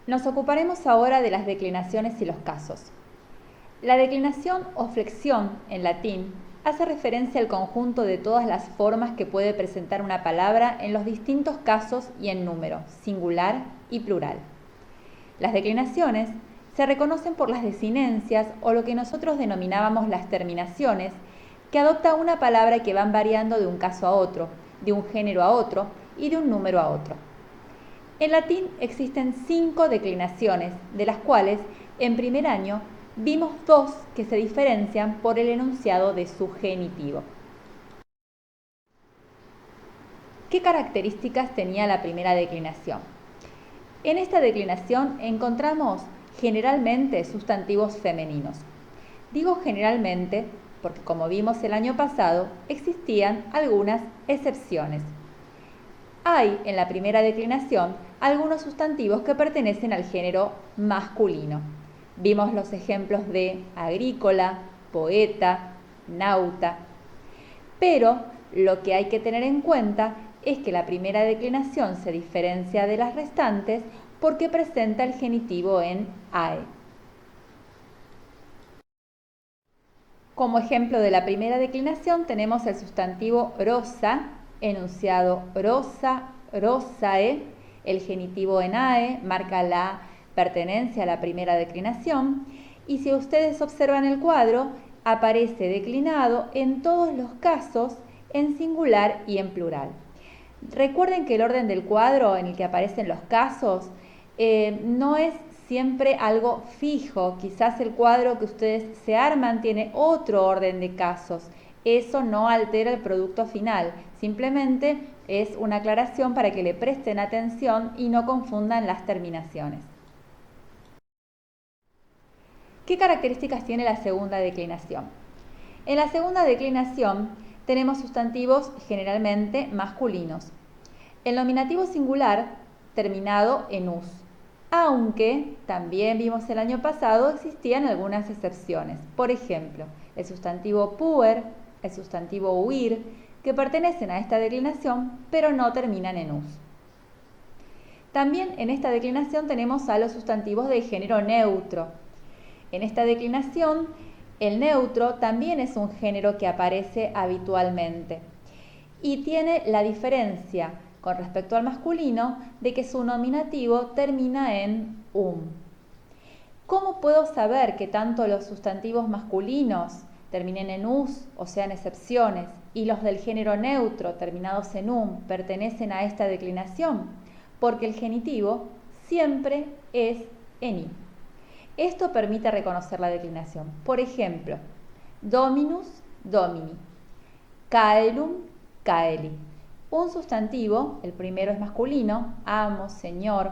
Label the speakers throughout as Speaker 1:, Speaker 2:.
Speaker 1: Nos ocuparemos ahora de las declinaciones y los casos. La declinación o flexión, en latín, hace referencia al conjunto de todas las formas que puede presentar una palabra en los distintos casos y en número, singular y plural. Las declinaciones se reconocen por las desinencias o lo que nosotros denominábamos las terminaciones, que adopta una palabra que van variando de un caso a otro, de un género a otro y de un número a otro. En latín existen 5 declinaciones, de las cuales en primer año vimos 2 que se diferencian por el enunciado de su genitivo. ¿Qué características tenía la primera declinación? En esta declinación encontramos generalmente sustantivos femeninos. Digo generalmente porque, como vimos el año pasado, existían algunas excepciones. Hay en la primera declinación algunos sustantivos que pertenecen al género masculino. Vimos los ejemplos de agrícola, poeta, nauta. Pero lo que hay que tener en cuenta es que la primera declinación se diferencia de las restantes porque presenta el genitivo en AE. Como ejemplo de la primera declinación tenemos el sustantivo rosa, enunciado rosa, rosae. El genitivo en AE marca la pertenencia a la primera declinación, y si ustedes observan el cuadro, aparece declinado en todos los casos en singular y en plural. Recuerden que el orden del cuadro en el que aparecen los casos no es siempre algo fijo. Quizás el cuadro que ustedes se arman tiene otro orden de casos. Eso no altera el producto final, simplemente es una aclaración para que le presten atención y no confundan las terminaciones. ¿Qué características tiene la segunda declinación? En la segunda declinación tenemos sustantivos generalmente masculinos. El nominativo singular terminado en us, aunque también vimos el año pasado existían algunas excepciones. Por ejemplo, el sustantivo puer, el sustantivo huir, que pertenecen a esta declinación, pero no terminan en us. También en esta declinación tenemos a los sustantivos de género neutro. En esta declinación, el neutro también es un género que aparece habitualmente y tiene la diferencia con respecto al masculino de que su nominativo termina en ¿Cómo puedo saber que tanto los sustantivos masculinos terminen en us, o sean excepciones, y los del género neutro terminados en pertenecen a esta declinación? Porque el genitivo siempre es en i. Esto permite reconocer la declinación. Por ejemplo, dominus, domini, caelum, caeli. Un sustantivo, el primero es masculino, amo, señor.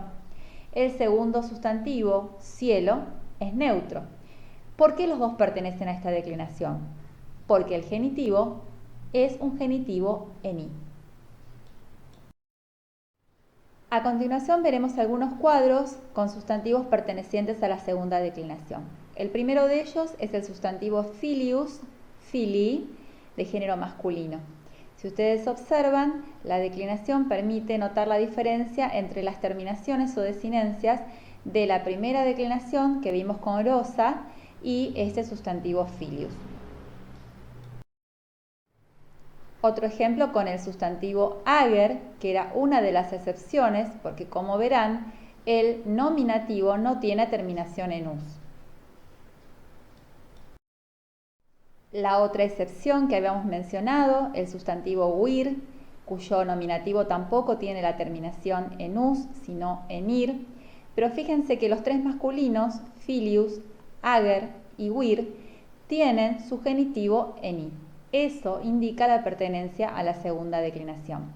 Speaker 1: El segundo sustantivo, cielo, es neutro. ¿Por qué los dos pertenecen a esta declinación? Porque el genitivo es un genitivo en i. A continuación veremos algunos cuadros con sustantivos pertenecientes a la segunda declinación. El primero de ellos es el sustantivo filius, filii, de género masculino. Si ustedes observan, la declinación permite notar la diferencia entre las terminaciones o desinencias de la primera declinación que vimos con rosa y este sustantivo filius. Otro ejemplo con el sustantivo ager, que era una de las excepciones, porque como verán, el nominativo no tiene terminación en us. La otra excepción que habíamos mencionado, el sustantivo huir, cuyo nominativo tampoco tiene la terminación en us, sino en ir. Pero fíjense que los tres masculinos, filius, ager y huir, tienen su genitivo en i. Eso indica la pertenencia a la segunda declinación.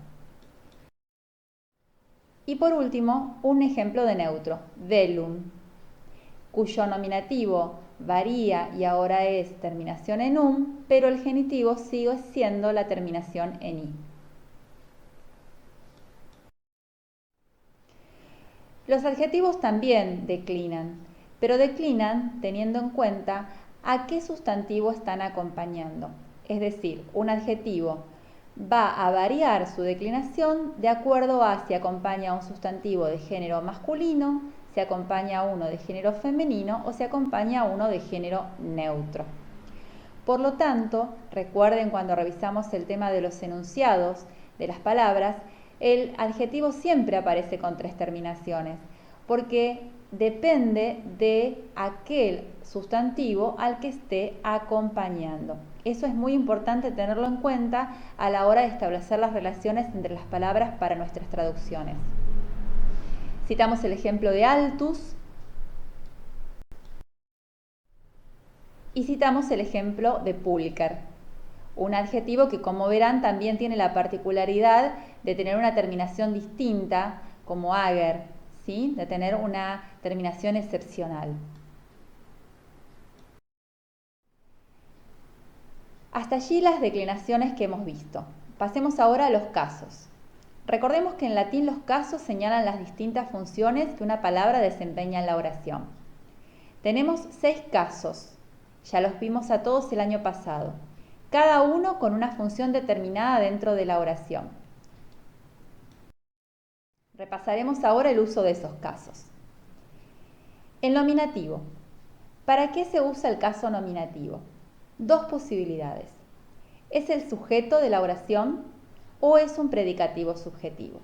Speaker 1: Y por último, un ejemplo de neutro, velum, cuyo nominativo varía y ahora es terminación en pero el genitivo sigue siendo la terminación en i. Los adjetivos también declinan, pero declinan teniendo en cuenta a qué sustantivo están acompañando. Es decir, un adjetivo va a variar su declinación de acuerdo a si acompaña a un sustantivo de género masculino, se acompaña a uno de género femenino o se acompaña a uno de género neutro. Por lo tanto, recuerden cuando revisamos el tema de los enunciados de las palabras, el adjetivo siempre aparece con 3 terminaciones, porque depende de aquel sustantivo al que esté acompañando. Eso es muy importante tenerlo en cuenta a la hora de establecer las relaciones entre las palabras para nuestras traducciones. Citamos el ejemplo de altus y citamos el ejemplo de pulcher, un adjetivo que, como verán, también tiene la particularidad de tener una terminación distinta, como ager, ¿sí? De tener una terminación excepcional. Hasta allí las declinaciones que hemos visto. Pasemos ahora a los casos. Recordemos que en latín los casos señalan las distintas funciones que una palabra desempeña en la oración. Tenemos 6 casos, ya los vimos a todos el año pasado, cada uno con una función determinada dentro de la oración. Repasaremos ahora el uso de esos casos. El nominativo. ¿Para qué se usa el caso nominativo? 2 posibilidades. ¿Es el sujeto de la oración o es un predicativo subjetivo?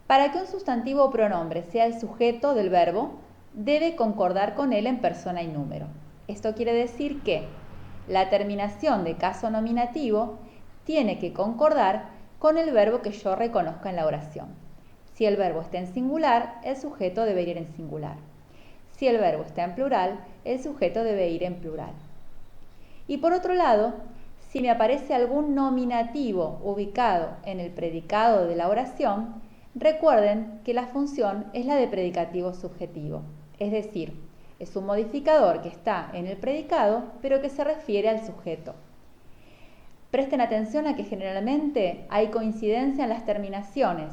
Speaker 1: Para que un sustantivo o pronombre sea el sujeto del verbo, debe concordar con él en persona y número. Esto quiere decir que la terminación de caso nominativo tiene que concordar con el verbo que yo reconozca en la oración. Si el verbo está en singular, el sujeto debe ir en singular. Si el verbo está en plural, el sujeto debe ir en plural. Y por otro lado, si me aparece algún nominativo ubicado en el predicado de la oración, recuerden que la función es la de predicativo subjetivo, es decir, es un modificador que está en el predicado, pero que se refiere al sujeto. Presten atención a que generalmente hay coincidencia en las terminaciones.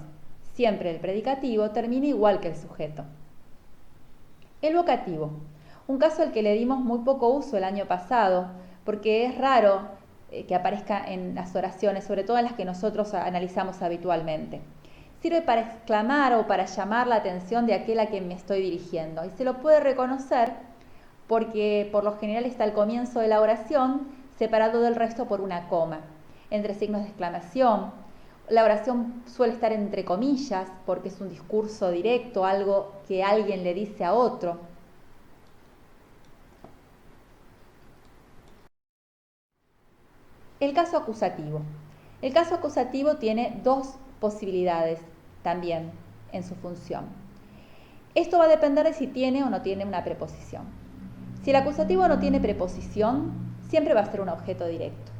Speaker 1: Siempre el predicativo termina igual que el sujeto. El vocativo, un caso al que le dimos muy poco uso el año pasado, porque es raro que aparezca en las oraciones, sobre todo en las que nosotros analizamos habitualmente. Sirve para exclamar o para llamar la atención de aquel a quien me estoy dirigiendo, y se lo puede reconocer porque por lo general está al comienzo de la oración separado del resto por una coma, entre signos de exclamación. La oración suele estar entre comillas porque es un discurso directo, algo que alguien le dice a otro. El caso acusativo. El caso acusativo tiene 2 posibilidades también en su función. Esto va a depender de si tiene o no tiene una preposición. Si el acusativo no tiene preposición, siempre va a ser un objeto directo.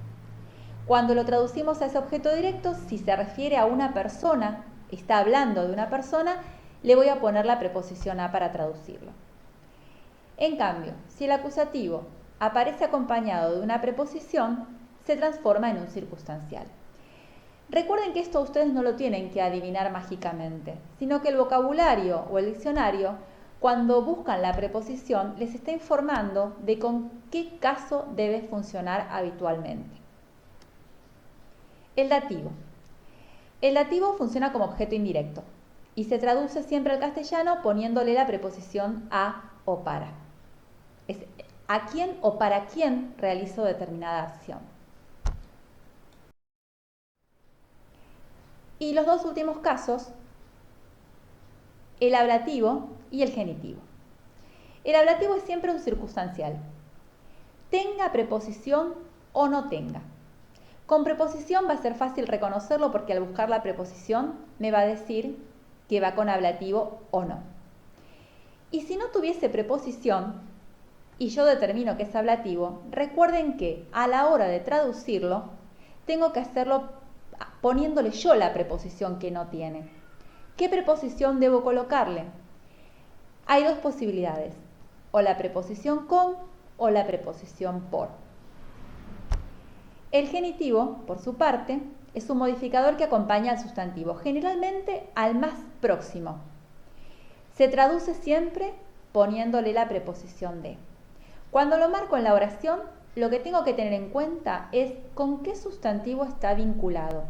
Speaker 1: Cuando lo traducimos a ese objeto directo, si se refiere a una persona, está hablando de una persona, le voy a poner la preposición a para traducirlo. En cambio, si el acusativo aparece acompañado de una preposición, se transforma en un circunstancial. Recuerden que esto ustedes no lo tienen que adivinar mágicamente, sino que el vocabulario o el diccionario, cuando buscan la preposición, les está informando de con qué caso debe funcionar habitualmente. El dativo. El dativo funciona como objeto indirecto y se traduce siempre al castellano poniéndole la preposición a o para. Es a quién o para quién realizo determinada acción. Y los 2 últimos casos, el ablativo y el genitivo. El ablativo es siempre un circunstancial, tenga preposición o no tenga. Con preposición va a ser fácil reconocerlo porque al buscar la preposición me va a decir que va con ablativo o no. Y si no tuviese preposición y yo determino que es ablativo, recuerden que a la hora de traducirlo tengo que hacerlo poniéndole yo la preposición que no tiene. ¿Qué preposición debo colocarle? Hay 2 posibilidades, o la preposición con o la preposición por. El genitivo, por su parte, es un modificador que acompaña al sustantivo, generalmente al más próximo. Se traduce siempre poniéndole la preposición de. Cuando lo marco en la oración, lo que tengo que tener en cuenta es con qué sustantivo está vinculado.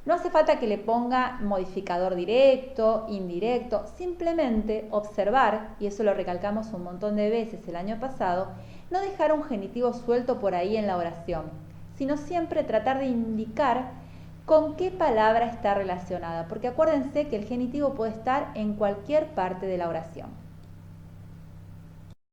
Speaker 1: No hace falta que le ponga modificador directo, indirecto, simplemente observar, y eso lo recalcamos un montón de veces el año pasado, no dejar un genitivo suelto por ahí en la oración, sino siempre tratar de indicar con qué palabra está relacionada, porque acuérdense que el genitivo puede estar en cualquier parte de la oración.